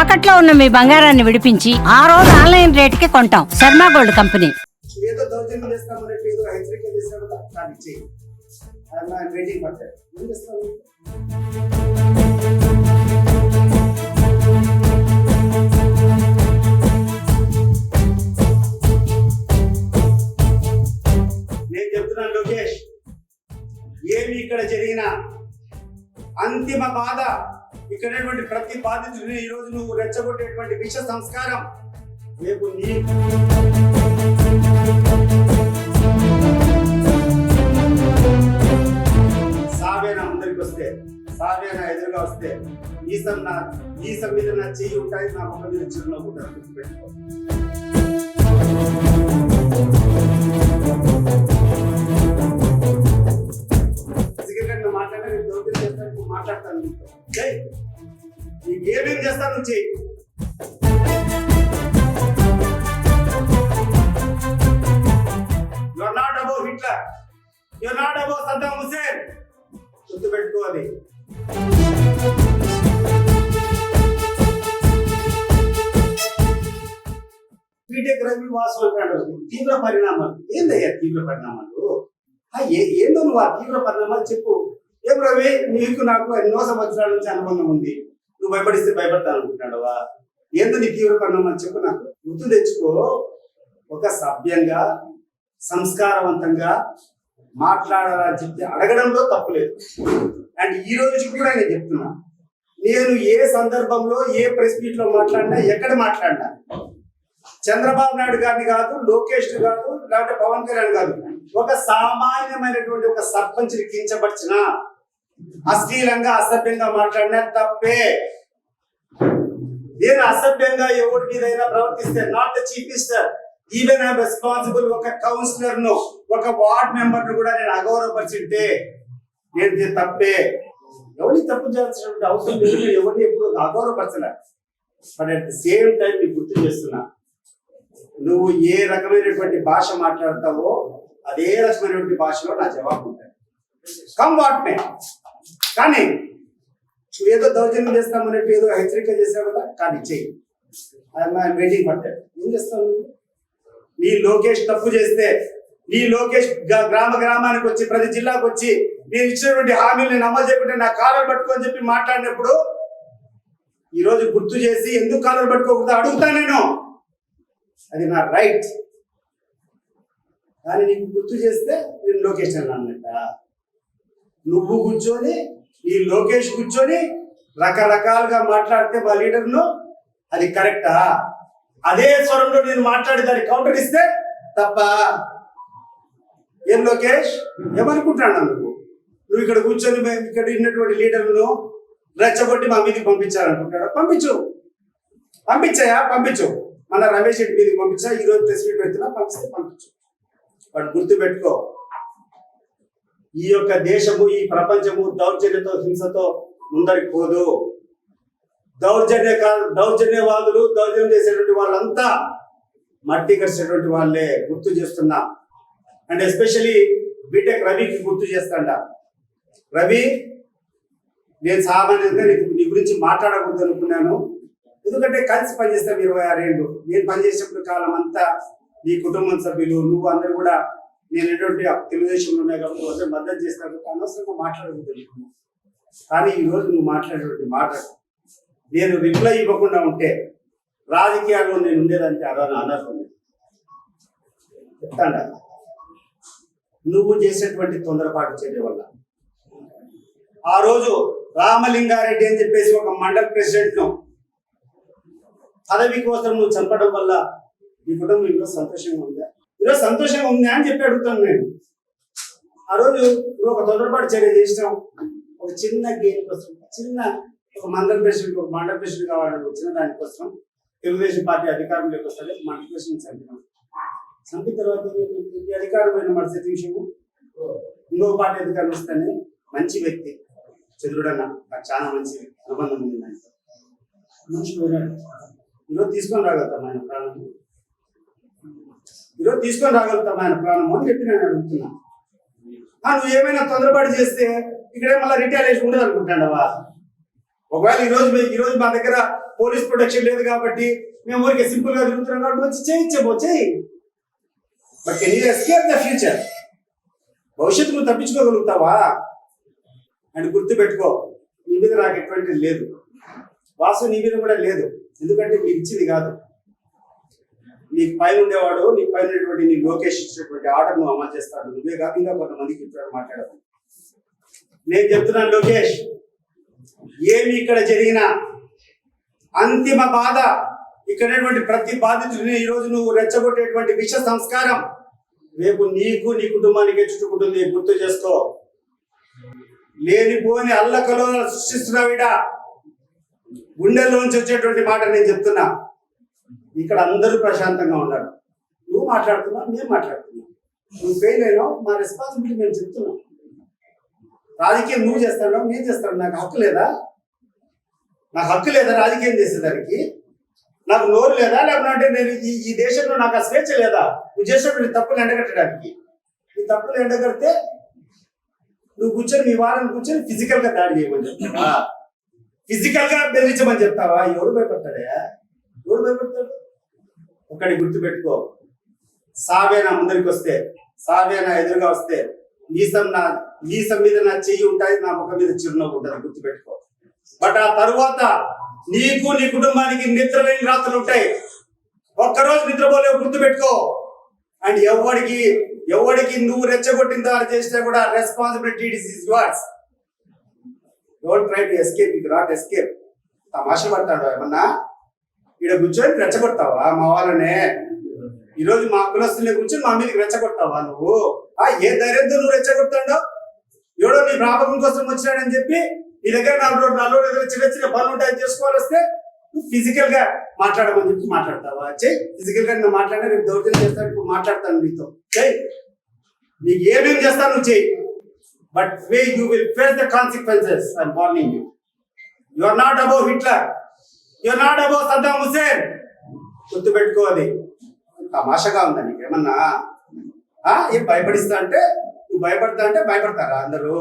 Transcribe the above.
తాకట్లో ఉన్న మీ బంగారాన్ని విడిపించి ఆ రోజు ఆన్లైన్ రేటుకి కొంటాం. Sharma gold company. ఏదో దౌర్జన్యం చేస్తామన్నట్టు ఏదో హెచ్చరిక చేశారు కదా, దాన్ని చేయి. వెయిటింగ్ పడతాయి. ఏం చేస్తావు? నేను చెప్తున్నాను లోకేష్, ఏమి ఇక్కడ జరిగిన అంతిమ బాధ, ఇక్కడటువంటి ప్రతి బాధితుడిని ఈ రోజు నువ్వు రెచ్చగొట్టేటువంటి విష సంస్కారం రేపు నీ సావేనా ముందరికి వస్తే, సావేనా ఎదురుగా వస్తే ఈసం మీద నా చెయ్యి ఉంటాయి, నా ముఖం మీద చిరునవ్వు ఉంటారు. గుర్తుపెట్టుకో. మాట్లాడతాను నీకు ఏమేమి చేస్తాను నువ్వు చెయ్యి. You are not above Hitler, you are not above Saddam Hussein. గుర్తుపెట్టుకోవాలి. బీటెక్ రవి వాసు అంటాడు తీవ్ర పరిణామాలు. ఏందయ్యా తీవ్ర పరిణామాలు? ఏందో నువ్వు ఆ తీవ్ర పరిణామాలు చెప్పు. ఏం రవి, నీకు నాకు ఎన్నో సంవత్సరాల నుంచి అనుబంధం ఉంది, నువ్వు భయపడిస్తే భయపడతాను అనుకుంటున్నాడవా? ఏందో నీ తీవ్ర పరిణామాలు చెప్పు. నాకు గుర్తు తెచ్చుకో. ఒక సభ్యంగా సంస్కారవంతంగా మాట్లాడాలని చెప్పి అడగడంలో తప్పులేదు. అండ్ ఈ రోజు కూడా నేను చెప్తున్నా, నేను ఏ సందర్భంలో ఏ ప్రెస్ మీట్ లో మాట్లాడినా, ఎక్కడ మాట్లాడినా చంద్రబాబు నాయుడు గారిని కాదు, లోకేష్ కాదు, లేకపోతే పవన్ కళ్యాణ్ కాదు, ఒక సామాన్యమైనటువంటి ఒక సర్పంచ్ని కించపరిచిన, అశ్లీలంగా అసభ్యంగా మాట్లాడినా తప్పే. నేను అసభ్యంగా ఎవరి మీదైనా ప్రవర్తిస్తే, not the chief minister, even I'm responsible, ఒక కౌన్సిలర్ ను, ఒక వార్డ్ మెంబర్ ను కూడా నేను అగౌరవపరిచింటే నేను తప్పే. ఎవరిని తప్పు చేయాల్సినటువంటి అవసరం లేదు, ఎవరిని ఎప్పుడు అగౌరవపరచలే. But at the same time నీకు గుర్తు చేస్తున్నా, నువ్వు ఏ రకమైనటువంటి భాష మాట్లాడతావో అదే రకమైనటువంటి భాషలో నా జవాబు ఉంటాయి. Come what may. కానీ నువ్వు ఏదో దౌర్జన్యం చేస్తామన్నట్టు ఏదో హెచ్చరిక చేసావు కదా, కానీ చెయ్యి. వెయిటింగ్ పడతాడు. ఏం చేస్తావు నువ్వు? నీ లోకేష్ తప్పు చేస్తే, నీ లోకేష్ గ్రామానికి వచ్చి, ప్రతి జిల్లాకు వచ్చి నేను ఇచ్చినటువంటి హామీలను అమలు చేయకుంటే నా కాలర్ పట్టుకొని చెప్పి మాట్లాడినప్పుడు ఈ రోజు గుర్తు చేసి ఎందుకు కాలర్ పట్టుకోకూడదు అడుగుతా నేను. అది నా రైట్. కానీ నీకు గుర్తు చేస్తే నేను లోకేష్ అన్నట్ట. నువ్వు కూర్చొని, ఈ లోకేష్ కూర్చొని రకరకాలుగా మాట్లాడితే మా లీడర్ను, అది కరెక్టా? అదే స్వరంలో నేను మాట్లాడి దాన్ని కౌంటర్ ఇస్తే తప్ప? ఏం లోకేష్ ఏమనుకుంటున్నాను నువ్వు ఇక్కడ కూర్చొని ఇక్కడ ఉన్నటువంటి లీడర్ను రెచ్చగొట్టి మా మీదకి పంపించాలనుకుంటాడు? పంపించు. మన రమేష్ రెడ్డి మీదకి పంపించా, ఈ రోజు ప్రెస్ మీట్ పెడుతున్నా, పంపిస్తే పంపించు. వాడు గుర్తు పెట్టుకో, ఈ యొక్క దేశము, ఈ ప్రపంచము దౌర్జన్యతో, హింసతో ముందరికి పోదు. దౌర్జన్యవాదులు, దౌర్జన్యం చేసేటువంటి వాళ్ళంతా మట్టి కరిచేటువంటి వాళ్ళే. గుర్తు చేస్తున్నా. అండ్ ఎస్పెషలీ బీటెక్ రవికి గుర్తు చేస్తాండ. రవి, నేను సామాన్యంగా నీ గురించి మాట్లాడకూడదు అనుకున్నాను, ఎందుకంటే కలిసి పనిచేస్తాం 26 ఏళ్ళు. నేను పనిచేసేప్పుడు కాలం అంతా నీ కుటుంబం సభ్యులు, నువ్వు అందరు కూడా నేను ఎటువంటి తెలుగుదేశంలో ఉన్నాయి కాబట్టి ఒకసారి మద్దతు చేస్తాను, అనవసరంగా మాట్లాడకూడదు. కానీ ఈరోజు నువ్వు మాట్లాడేటువంటి మాట నేను రిప్లై ఇవ్వకుండా ఉంటే రాజకీయాల్లో నేను ఉండేదానికి అనర్హం. చెప్తాడా? నువ్వు చేసేటువంటి తొందరపాటు చర్య వల్ల ఆ రోజు రామలింగారెడ్డి అని చెప్పేసి ఒక మండల ప్రెసిడెంట్ ను పదవి కోసం నువ్వు చంపడం వల్ల నీ కుటుంబం ఈరోజు సంతోషంగా ఉందా? ఈరోజు సంతోషంగా ఉందా అని చెప్పి అడుగుతాను నేను. ఆ రోజు నువ్వు ఒక తొందరపాటు చర్య చేసినావు, ఒక చిన్న గేమ్ కోసం, ఒక మండల ప్రెసిడెంట్ కావాలని వచ్చిన దానికోసం తెలుగుదేశం పార్టీ అధికారంలోకి వస్తే మండల ప్రెసిడెంట్ చంపిన తర్వాత అధికారమైన మరుసటి నిమిషము ఇంకో పార్టీ అధికారం వస్తేనే మంచి వ్యక్తి చంద్రుడన్న, నాకు చాలా మంచి అనుబంధం ఉంది ఆయనతో. మనిషి పోయినాడు. ఈరోజు తీసుకొని రాగలుగుతాం ఆయన ప్రాణము, అని చెప్పి నేను అడుగుతున్నా. నువ్వు ఏమైనా తొందరపాటు చేస్తే ఇక్కడ మళ్ళీ రిటాలియేషన్ ఉండదు అనుకుంటాడవా? ఒకవేళ ఈ రోజు మా దగ్గర పోలీస్ ప్రొటెక్షన్ లేదు కాబట్టి మేము ఊరికే సింపుల్ గా తిరుగుతున్నాం కాబట్టి వచ్చి చేయించబో చేయి. But can you escape the future? భవిష్యత్తు నువ్వు తప్పించుకోగలుగుతావా? అని గుర్తుపెట్టుకో, నీ మీద నాకు ఎటువంటిది లేదు, వాసు నీ మీద కూడా లేదు. ఎందుకంటే నీకు ఇచ్చింది కాదు, నీకు పైన ఉండేవాడు, నీకు పైన ఉన్నటువంటి నీ లోకేష్ ఇచ్చినటువంటి ఆర్డర్ నువ్వు అమలు చేస్తాడు. నువ్వే కాక ఇంకా కొంతమందికి ఇప్పుడు మాట్లాడదు. నేను చెప్తున్నాను లోకేష్, ఏమి ఇక్కడ జరిగినా అంతిమ బాధ ఇక్కడ ప్రతి బాధితుడిని ఈరోజు నువ్వు రెచ్చగొట్టేటువంటి విష సంస్కారం రేపు నీకు నీ కుటుంబానికి చుట్టుకుంటుంది. గుర్తు చేసుకో. లేనిపోని అల్లకలోన సృష్టిస్తున్నావిడ. గుండెల్లోంచి వచ్చేటువంటి మాట నేను చెప్తున్నా. ఇక్కడ అందరూ ప్రశాంతంగా ఉన్నారు. నువ్వు మాట్లాడుతున్నావు, నేను మాట్లాడుతున్నా. నువ్వు ఫెయిల్ అయినావు, మా రెస్పాన్సిబిలిటీ మేము చెప్తున్నాం. రాజకీయం నువ్వు చేస్తాడు, నేను చేస్తాను. నాకు హక్కు లేదా? నాకు హక్కు లేదా రాజకీయం చేసేదానికి? నాకు నోరు లేదా? లేకపోతే నేను ఈ దేశంలో నాకు ఆ స్వేచ్ఛ లేదా? నువ్వు చేసినప్పుడు తప్పులు ఎండగట్టడానికి. నీ తప్పులు ఎండగడితే నువ్వు కూర్చొని మీ వారిని కూర్చొని ఫిజికల్ గా దాడి చేయమని చెప్తావా? ఫిజికల్ గా బెదిరించమని చెప్తావా? ఎవడు భయపడతాడా? ఎవడు భయపడతాడు? ఒకటి గుర్తుపెట్టుకో, సావేనా ముందరికి వస్తే, సావేనా ఎదురుగా వస్తే నీసం మీద నా చెయ్యి ఉంటుంది, నా ముఖం మీద చిరునవ్వు ఉంటుంది. గుర్తుపెట్టుకో. బట్ ఆ తరువాత నీకు నీ కుటుంబానికి నిద్రలేని రాత్రులు ఉంటాయి. ఒక్కరోజు నిద్రపోలేవు, గుర్తుపెట్టుకో. అండ్ ఎవడికి నువ్వు రెచ్చగొట్టిన దారి చేసినా కూడా responsibility is yours. Don't try to escape, you not escape. తమాషా పడతాడు ఏమన్నా? ఇక్కడ కూర్చొని రెచ్చగొడతావా మా వాళ్ళనే? ఈరోజు మా కులస్తుల్ని కూర్చొని మా మీదకి రెచ్చగొడతావా నువ్వు? ఏ ధైర్యంతో నువ్వు రెచ్చగొడతాడో? ఎవడో నీ ప్రాపకం కోసం వచ్చినాడని చెప్పి నీ దగ్గర నలుగురు చిన్న చిన్న పనులు ఉంటాయని చేసుకోవాలి వస్తే నువ్వు ఫిజికల్ గా మాట్లాడమని చెప్పి మాట్లాడతావా? చెయ్యి. ఫిజికల్ గా నేను మాట్లాడినా రేపు దౌర్జన్యం చేస్తాను, ఇప్పుడు మాట్లాడతాను నీతో. చెయ్యి. నీకు ఏమేమి చేస్తాను నువ్వు చెయ్యి. But you will face the consequences. I'm warning you. You are not above Hitler, you are not above Saddam Hussein. గుర్తుపెట్టుకో. అది తమాషగా ఉందా నీకేమన్నా? ఏం భయపడిస్తా అంటే నువ్వు భయపడతా అంటే భయపడతారా అందరూ?